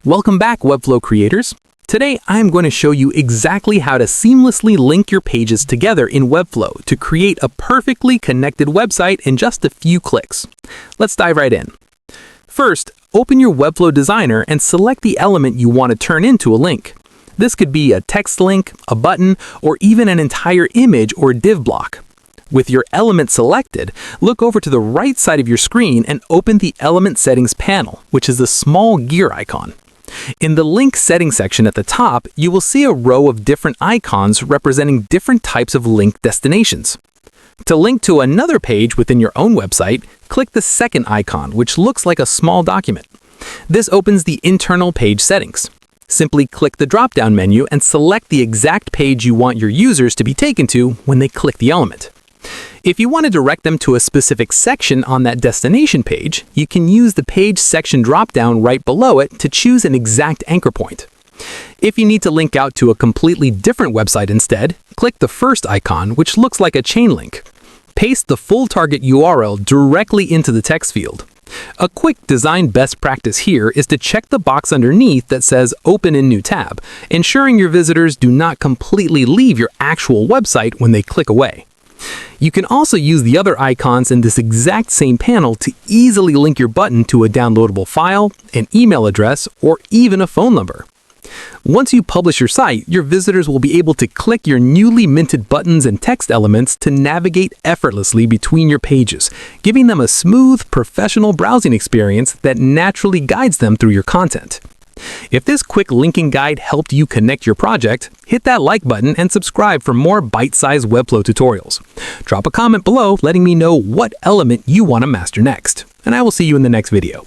Welcome back, Webflow creators. Today, I'm going to show you exactly how to seamlessly link your pages together in Webflow to create a perfectly connected website in just a few clicks. Let's dive right in. First, open your Webflow designer and select the element you want to turn into a link. This could be a text link, a button, or even an entire image or div block. With your element selected, look over to the right side of your screen and open the Element Settings panel, which is the small gear icon. In the Link Settings section at the top, you will see a row of different icons representing different types of link destinations. To link to another page within your own website, click the second icon, which looks like a small document. This opens the internal page settings. Simply click the drop-down menu and select the exact page you want your users to be taken to when they click the element. If you want to direct them to a specific section on that destination page, you can use the Page Section drop-down right below it to choose an exact anchor point. If you need to link out to a completely different website instead, click the first icon, which looks like a chain link. Paste the full target URL directly into the text field. A quick design best practice here is to check the box underneath that says Open in New Tab, ensuring your visitors do not completely leave your actual website when they click away. You can also use the other icons in this exact same panel to easily link your button to a downloadable file, an email address, or even a phone number. Once you publish your site, your visitors will be able to click your newly minted buttons and text elements to navigate effortlessly between your pages, giving them a smooth, professional browsing experience that naturally guides them through your content. If this quick linking guide helped you connect your project, hit that like button and subscribe for more bite-sized Webflow tutorials. Drop a comment below letting me know what element you want to master next, and I will see you in the next video.